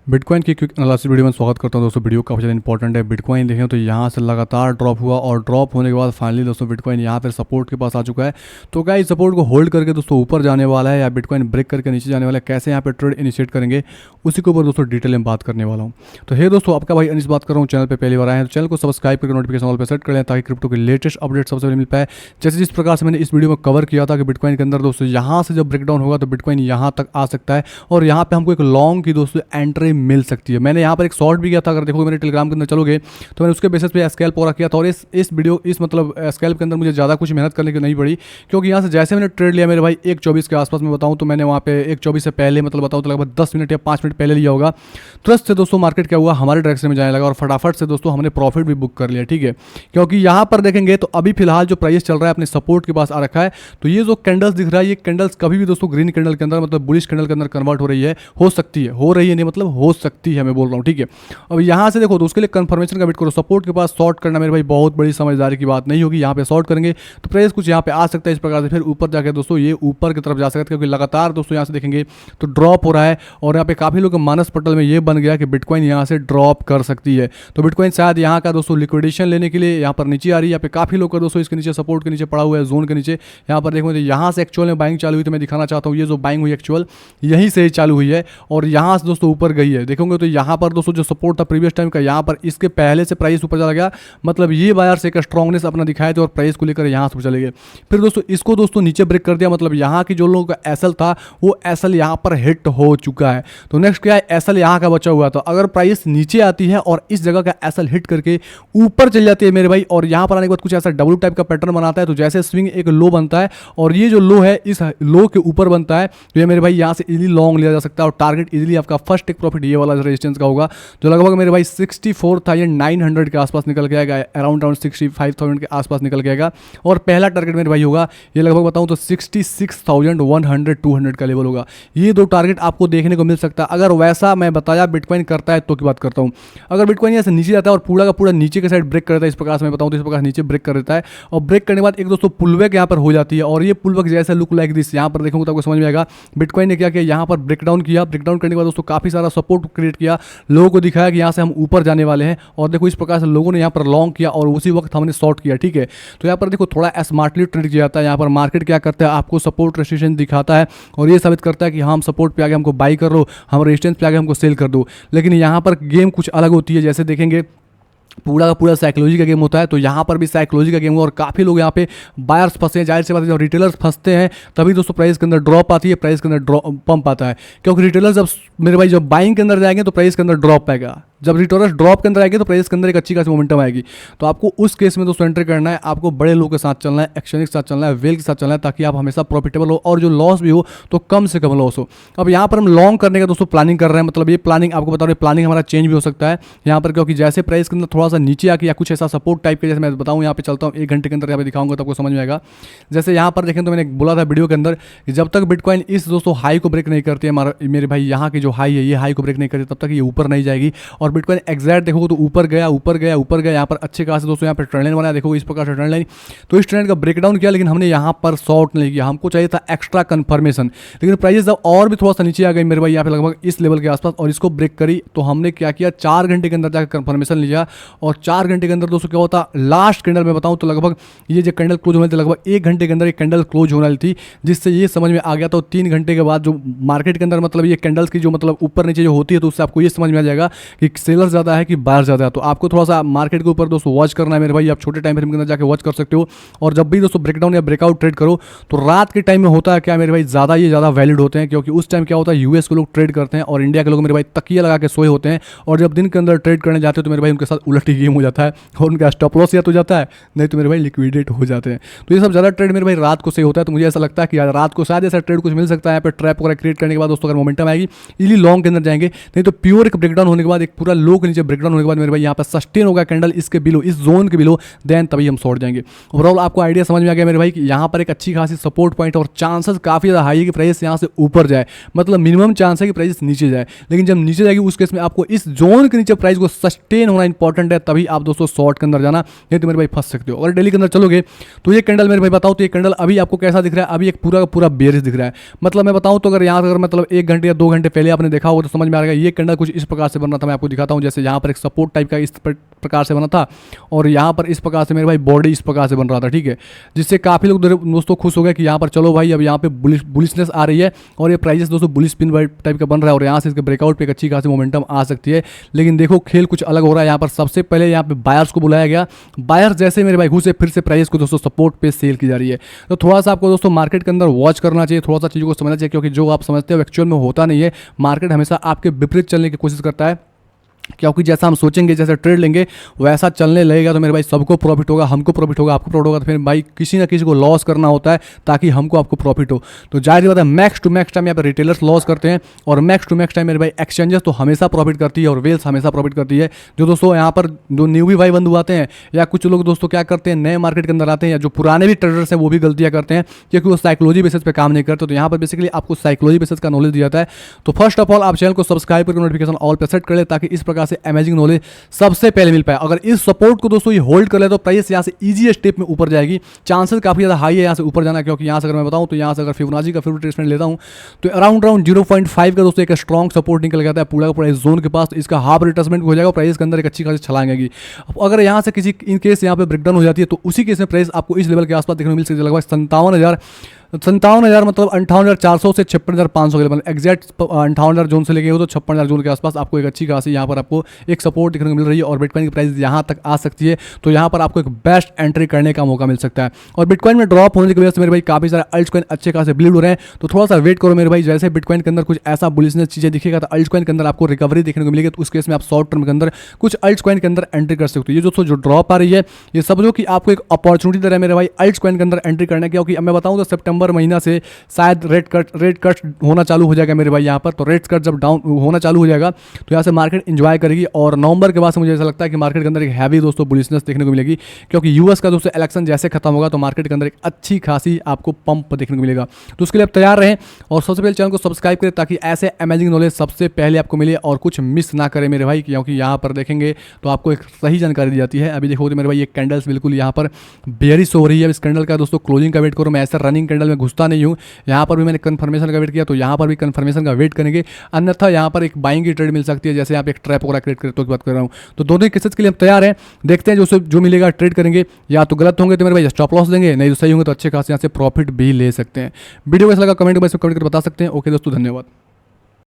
Bitcoin की quick analysis video में स्वागत करता हूं दोस्तों। वीडियो काफ़ी ज़्यादा इंपॉर्टेंट है। बिटकॉइन देखें तो यहाँ से लगातार ड्रॉप हुआ और ड्रॉप होने के बाद फाइनली दोस्तों बिटकॉइन यहाँ पर सपोर्ट के पास आ चुका है। तो क्या इस सपोर्ट को होल्ड करके दोस्तों ऊपर जाने वाला है या बिटकॉइन ब्रेक करके नीचे जाने वाला है, कैसे यहाँ पे ट्रेड इनिशिएट करेंगे उसी के ऊपर दोस्तों डिटेल में बात करने वाला हूँ। तो हे दोस्तों, आपका भाई अनिश बात कर रहा हूँ। चैनल पर पहली बार आए हैं तो चैनल को सब्सक्राइब करके नोटिफिकेशन ऑल पर सेट कर लें ताकि क्रिप्टो के लेटेस्ट अपडेट सबसे पहले मिल पाए। जैसे जिस प्रकार से मैंने इस वीडियो में कवर किया था कि बिटकॉइन के अंदर दोस्तों यहाँ से जब ब्रेकडाउन होगा तो बिटकॉइन यहाँ तक आ सकता है और यहाँ पे हमको एक लॉन्ग की दोस्तों एंट्री मिल सकती है। मैंने यहाँ पर एक शॉर्ट भी किया था, अगर देखोगे मेरे टेलीग्राम के अंदर चलोगे तो मैंने उसके बेसिस पे स्कैल्प पूरा किया था। और इस वीडियो इस मतलब स्कैल्प के अंदर मुझे ज़्यादा कुछ मेहनत करने की नहीं पड़ी, क्योंकि यहाँ से जैसे मैंने ट्रेड लिया मेरे भाई 1:24 के आसपास में बताऊँ तो मैंने वहाँ पे 1:24 से पहले मतलब बताऊँ तो लगभग 10 मिनट या 5 मिनट पहले लिया होगा। तुरंत से दोस्तों मार्केट क्या हुआ, हमारे डायरेक्शन में जाने लगा और फटाफट से दोस्तों हमने प्रॉफिट भी बुक कर लिया। ठीक है, क्योंकि यहाँ पर देखेंगे तो अभी फिलहाल जो प्राइस चल रहा है अपने सपोर्ट के पास आ रखा है। तो ये जो कैंडल्स दिख रहा है, ये कैंडल्स कभी भी दोस्तों ग्रीन कैंडल के अंदर मतलब बुलिश कैंडल के अंदर कन्वर्ट हो रही है, हो सकती है, हो रही है नहीं मतलब हो सकती है, मैं बोल रहा हूँ। ठीक है, अब यहाँ से देखो तो उसके लिए कंफर्मेशन का वेट करो। सपोर्ट के पास शॉर्ट करना मेरे भाई बहुत बड़ी समझदारी की बात नहीं होगी। यहाँ पे शॉर्ट करेंगे तो प्राइस कुछ यहाँ पे आ सकता है इस प्रकार से, फिर ऊपर जाके दोस्तों ये ऊपर की तरफ जा सकता है, क्योंकि लगातार दोस्तों यहाँ से देखेंगे तो ड्रॉप हो रहा है और यहाँ पे काफ़ी लोग मानस पटल में ये बन गया कि बिटकॉइन यहाँ से ड्रॉप कर सकती है। तो बिटकॉइन शायद यहाँ का दोस्तों लिक्विडेशन लेने के लिए यहाँ पर नीचे आ रही है। यहाँ पे काफ़ी लोग का दोस्तों इसके नीचे सपोर्ट के नीचे पड़ा हुआ है, जोन के नीचे। यहाँ पर देखो तो यहाँ से एक्चुअल में बाइंग चालू हुई, तो मैं दिखाना चाहता हूँ ये जो बाइंग हुई एक्चुअल यहीं से चालू हुई है और यहाँ से दोस्तों ऊपर गई है। देखोगे तो यहाँ पर दोस्तों जो सपोर्ट था प्रीवियस टाइम का, यहाँ पर इसके पहले से प्राइस ऊपर चला गया, मतलब ये बायर से एक स्ट्रांगनेस अपना दिखाए थे और प्राइस को लेकर यहाँ से चले गए। फिर दोस्तों इसको दोस्तों नीचे ब्रेक कर दिया, मतलब यहाँ की जो लोगों का एसएल था वो एसएल यहाँ पर हिट हो चुका है। तो नेक्स्ट क्या है, एसएल यहाँ का बचा हुआ था। अगर प्राइस नीचे आती है और इस जगह का एसएल हिट करके ऊपर चल जाती है मेरे भाई, और यहाँ पर आने के बाद कुछ ऐसा डब्ल्यू टाइप का पैटर्न बनाता है, तो जैसे स्विंग एक लो बनता है और ये जो लो है इस लो के ऊपर बनता है, तो ये मेरे भाई यहाँ से इजीली लॉन्ग लिया जा सकता है और टारगेट इजीली आपका फर्स्ट टेक प्रॉफिट ये वाला रेजिस्टेंस का होगा, जो लगभग मेरे भाई 64,900 के आसपास निकल के आएगा, अराउंड 65,000 के आसपास निकल के आएगा। और पहला टारगेट मेरे भाई होगा ये लगभग बताऊं तो 66,100 200 का लेवल होगा। ये दो टारगेट आपको देखने को मिल सकता है अगर वैसा मैं बताया बिटकॉइन करता है तो की बात करता हूं। अगर बिटकॉइन यहाँ से नीचे जाता है और पूरा का पूरा नीचे के साइड ब्रेक करता है, इस प्रकार से मैं बताऊं तो इस प्रकार नीचे ब्रेक कर देता है और ब्रेक करने के बाद एक दोस्तों पुलबैक यहाँ पर हो जाती है और ये पुलबैक जैसे लुक लाइक दिस, यहाँ पर देखोगे तो आपको समझ में आएगा बिटकॉइन ने क्या किया, यहाँ पर ब्रेकडाउन किया। ब्रेकडाउन करने के बाद दोस्तों काफी सारा सपोर्ट क्रिएट किया, लोगों को दिखाया कि यहाँ से हम ऊपर जाने वाले हैं और देखो इस प्रकार से लोगों ने यहाँ पर लॉन्ग किया और उसी वक्त हमने शॉर्ट किया। ठीक है, तो यहाँ पर देखो थोड़ा स्मार्टली ट्रेड किया जाता है। यहाँ पर मार्केट क्या करता है, आपको सपोर्ट रेजिस्टेंस दिखाता है और ये साबित करता है कि हम सपोर्ट पे आगे हमको बाई कर लो, हम रेजिस्टेंस पे आगे हमको सेल कर दो। लेकिन यहाँ पर गेम कुछ अलग होती है, जैसे देखेंगे पूरा का पूरा साइकोलॉजी का गेम होता है, तो यहाँ पर भी साइकोलॉजी का गेम हुआ और काफ़ी लोग यहाँ पे बायर्स फंसे हैं। जाहिर सी बात है जब रिटेलर्स फंसते हैं तभी दोस्तों प्राइस के अंदर ड्रॉप आती है, प्राइस के अंदर पंप आता है, क्योंकि रिटेलर्स जब मेरे भाई जब बाइंग के अंदर जाएंगे तो प्राइस के अंदर ड्रॉप आएगा, जब रिटेलर्स ड्रॉप के अंदर आएगी तो प्राइस के अंदर एक अच्छी खासी मोमेंटम आएगी। तो आपको उस केस में दोस्तों एंट्री करना है, आपको बड़े लोगों के साथ चलना है, एक्शनिक के साथ चलना है, वेल के साथ चलना है, ताकि आप हमेशा प्रॉफिटेबल हो और जो लॉस भी हो तो कम से कम लॉस हो। अब यहाँ पर हम लॉन्ग करने का दोस्तों प्लानिंग कर रहे हैं, मतलब ये प्लानिंग आपको बता रहे हैं, प्लानिंग हमारा चेंज भी हो सकता है यहाँ पर, क्योंकि जैसे प्राइस के अंदर थोड़ा सा नीचे आके या कुछ ऐसा सपोर्ट टाइप के, जैसे मैं बताऊँ यहाँ पे चलता हूँ 1 घंटे के अंदर यहाँ पे दिखाऊंगा तो आपको समझ में आएगा। जैसे यहाँ पर देखें तो मैंने बोला था वीडियो के अंदर कि जब तक बिटकॉइन इस दोस्तों हाई को ब्रेक नहीं करती है, मेरे भाई यहाँ की जो हाई है ये हाई को ब्रेक नहीं करती, तब तक ये ऊपर नहीं जाएगी। और बिटकॉइन एग्जैक्ट देखोगे तो ऊपर गया ऊपर गया ऊपर गया, यहाँ पर अच्छे खासे दोस्तों यहाँ पर ट्रेंड लाइन बनाया, देखो इस प्रकार से ट्रेंड लाइन। तो इस ट्रेंड का ब्रेकडाउन किया, लेकिन हमने यहाँ पर शॉर्ट नहीं किया, हमको चाहिए था एक्स्ट्रा कंफर्मेशन। लेकिन प्राइस जब और भी थोड़ा सा नीचे आ गई मेरे भाई यहाँ पे लगभग इस लेवल के आसपास और इसको ब्रेक करी, तो हमने क्या किया 4 घंटे के अंदर जाकर कंफर्मेशन लिया। और 4 घंटे के अंदर दोस्तों क्या होता, लास्ट कैंडल में बताऊँ तो लगभग ये जो कैंडल क्लोज होने थी लगभग 1 घंटे के अंदर एक कैंडल क्लोज होने वाली थी, जिससे ये समझ में आ गया। तो 3 घंटे के बाद जो मार्केट के अंदर मतलब ये कैंडल्स की जो मतलब ऊपर नीचे जो होती है, तो उससे आपको ये समझ में आ जाएगा कि सेलर ज़्यादा है कि बायर ज़्यादा है। तो आपको थोड़ा सा मार्केट के ऊपर दोस्तों वॉच करना है मेरे भाई, आप छोटे टाइम फ्रेम के अंदर जाकर वॉच कर सकते हो। और जब भी दोस्तों ब्रेकडाउन या ब्रेकआउट ट्रेड करो तो रात के टाइम में होता है क्या मेरे भाई, ज़्यादा वैलिड होते हैं, क्योंकि उस टाइम क्या होता है यूएस के लोग ट्रेड करते हैं और इंडिया के लोग मेरे भाई तकिया लगा के सोए होते हैं, और जब दिन के अंदर ट्रेड करने जाते हैं तो मेरे भाई उनके साथ उलट ही गेम हो जाता है और उनका स्टॉप लॉस या तो जाता है, नहीं तो मेरे भाई लिक्विडेट हो जाते हैं। तो ये सब ज़्यादा ट्रेड मेरे भाई रात को सही होता है। तो मुझे ऐसा लगता है कि यार रात को शायद ऐसा ट्रेड कुछ मिल सकता है, यहाँ पे ट्रैप वगैरह क्रिएट करने के बाद दोस्तों अगर मोमेंटम आएगी इजीली लॉन्ग के अंदर जाएंगे, नहीं तो प्योर एक ब्रेकडाउन होने के बाद एक पूरा लो के नीचे ब्रेकडाउन होने के बाद मेरे भाई यहाँ पर सस्टेन होगा कैंडल इसके बिलो, इस जोन के बिलो, देन तभी हम शॉर्ट जाएंगे। ओवरऑल आपको आइडिया समझ में आ गया मेरे भाई कि यहाँ पर एक अच्छी खासी सपोर्ट पॉइंट और चांसेस काफ़ी ज़्यादा हाई है कि प्राइस यहाँ से ऊपर जाए, मतलब मिनिमम चांस है कि प्राइस नीचे जाए, लेकिन जब नीचे जाएगी उस केस में आपको इस जोन के नीचे प्राइस को सस्टेन होना इंपॉर्टेंट है, तभी आप दोस्तों शॉर्ट के अंदर जाना, नहीं तो मेरे भाई फंस सकते हो। अगर डेली के अंदर चलोगे तो ये कैंडल मेरे भाई बताओ तो ये कैंडल अभी आपको कैसा दिख रहा है, अभी एक पूरा का पूरा बेयरिश दिख रहा है। मतलब मैं बताऊं तो अगर यहाँ अगर मतलब 1 घंटे या 2 घंटे पहले आपने देखा होगा तो समझ में आ गया ये कैंडल कुछ इस प्रकार से बन रहा था। मैं आपको दिखाता हूँ, जैसे यहाँ पर एक सपोर्ट टाइप का इस प्रकार से बना था और यहाँ पर इस प्रकार से मेरे भाई बॉडी इस प्रकार से बन रहा था, ठीक है, जिससे काफ़ी लोग दोस्तों खुश हो गए कि यहाँ पर चलो भाई अब यहाँ पे बुलिशनेस आ रही है और ये प्राइजेस दोस्तों बुलिश पिन टाइप का बन रहा है और यहाँ से इसके ब्रेकआउट पे एक अच्छी खासी मोमेंटम आ सकती है। लेकिन देखो खेल कुछ अलग हो रहा है। यहाँ पर सबसे पहले यहाँ पे बायर्स को बुलाया गया, बायर्स जैसे मेरे भाई घुसे फिर से प्राइस को दोस्तों सपोर्ट पे सेल की जा रही है। तो थोड़ा सा आपको दोस्तों मार्केट के अंदर वॉच करना चाहिए, थोड़ा सा चीज़ों को समझना चाहिए, क्योंकि जो आप समझते हो एक्चुअल में होता नहीं है। मार्केट हमेशा आपके विपरीत चलने की कोशिश करता है, क्योंकि जैसा हम सोचेंगे, जैसे ट्रेड लेंगे वैसा चलने लगेगा तो मेरे भाई सबको प्रॉफिट होगा, हमको प्रॉफिट होगा, आपको प्रॉफिट होगा, तो फिर भाई किसी ना किसी को लॉस करना होता है ताकि हमको आपको प्रॉफिट हो। तो जाहिर बात है मैक्स टू मैक्स टाइम यहाँ पर रिटेलर्स लॉस करते हैं और मैक्स टू मैक्स टाइम मेरे भाई एक्सचेंजेस तो हमेशा प्रॉफिट करती है और वेल्स हमेशा प्रॉफिट करती है। जो दोस्तों यहाँ पर जो न्यूबी भाई बंधु आते हैं या कुछ लोग दोस्तों क्या करते हैं, नए मार्केट के अंदर आते हैं या जो पुराने भी ट्रेडर्स हैं वो भी गलतियाँ करते हैं क्योंकि वो साइकोलॉजी बेसिस पे काम नहीं करते। तो यहाँ पर बेसिकली आपको साइकोलॉजी बेसिस का नॉलेज दिया जाता है। तो फर्स्ट ऑफ ऑल आप चैनल को सब्सक्राइब करके नोटिफिकेशन ऑल पे सेट कर ले ताकि इस प्रकार से अमेजिंग नॉलेज सबसे पहले मिल पाए। अगर इस सपोर्ट को दोस्तों ये होल्ड कर ले तो प्राइस यहाँ से इजी स्टेप में ऊपर जाएगी, चांसेस काफी ज्यादा हाई है यहाँ से ऊपर जाना, क्योंकि यहाँ से अगर मैं बताऊं तो यहाँ से अगर फिबोनाची का ट्रेसमेंट लेता हूं तो अराउंड 0.5 का दोस्तों एक स्ट्रॉन्ग सपोर्ट निकल जाता है पूरा का पूरा इस जोन के पास। तो इसका हाफ रिट्रेसमेंट हो जाएगा, प्राइस के अंदर एक अच्छी खासी छलांग आएगी। अगर यहाँ से किसी इन केस यहाँ पे ब्रेकडाउन हो जाती है तो उसी केस में प्राइस आपको इस लेवल के आसपास देखने को मिल सकती है, लगभग 57,000 मतलब 58,400 से 56,500 के लेवल, एग्जैक्ट 58,000 जोन से लेके हो तो 56,000 जोन के आसपास आपको एक अच्छी खासी यहाँ पर आपको एक सपोर्ट देखने को मिल रही है और बिटकॉइन की प्राइस यहाँ तक आ सकती है। तो यहाँ पर आपको एक बेस्ट एंट्री करने का मौका मिल सकता है। और बिटकॉइन में ड्रॉप होने की वजह से मेरे भाई काफ़ी सारे अल्टकॉइन अच्छे खासे बिल्ड हो रहे हैं, तो थोड़ा सा वेट करो मेरे भाई। जैसे बिटकॉइन के अंदर कुछ ऐसा बुलिशनेस चीज़ें दिखेगा तो अल्टकॉइन के अंदर आपको रिकवरी देखने को मिलेगी, तो उस केस में आप शॉर्ट टर्म के अंदर कुछ अल्टकॉइन के अंदर एंट्री कर सकते हो। ये दोस्तों जो ड्रॉप आ रही है ये सब जो कि आपको एक अपॉर्चुनिटी दे रहा है मेरे भाई अल्टकॉइन के अंदर एंट्री करने की, क्योंकि मैं बताऊँ तो सितंबर महीना से शायद रेट कट होना चालू हो जाएगा मेरे भाई यहाँ पर। तो रेट कट जब डाउन होना चालू हो जाएगा तो यहाँ से मार्केट इंजॉय करेगी और नवंबर के बाद से मुझे ऐसा लगता है कि मार्केट के अंदर एक हैवी दोस्तों बुलिशनेस देखने को मिलेगी, क्योंकि यूएस का दोस्तों इलेक्शन जैसे खत्म होगा तो मार्केट के अंदर एक अच्छी खासी आपको पंप देखने को मिलेगा। तो उसके लिए आप तैयार रहें और सबसे पहले चैनल को सब्सक्राइब करें ताकि ऐसे अमेजिंग नॉलेज सबसे पहले आपको मिले और कुछ मिस ना करें मेरे भाई, क्योंकि यहाँ पर देखेंगे तो आपको एक सही जानकारी दी जाती है। अभी देखो तो मेरे भाई ये कैंडल्स बिल्कुल यहाँ पर बेयरिश हो रही है। इस कैंडल का दोस्तों क्लोजिंग का वेट करो, मैं ऐसा रनिंग कैंडल में घुसता नहीं हूँ। यहाँ पर भी मैंने कंफर्मेशन का वेट किया तो यहाँ पर भी कंफर्मेशन का वेट करेंगे, अन्यथा यहाँ पर एक बाइंग की ट्रेड मिल सकती है, जैसे यहाँ पे एक ट्रैप वगैरह क्रिएट करे तो की बात कर रहा हूँ। तो दोनों केसेस के लिए हम तैयार हैं, देखते हैं जो मिलेगा ट्रेड करेंगे। या तो गलत होंगे तो मेरे भाई स्टॉप लॉस देंगे, नहीं तो सही होंगे तो अच्छे खासे यहाँ से प्रॉफिट भी ले सकते हैं। वीडियो कैसा लगा कमेंट में कमेंट करके बता सकते हैं। ओके दोस्तों, धन्यवाद।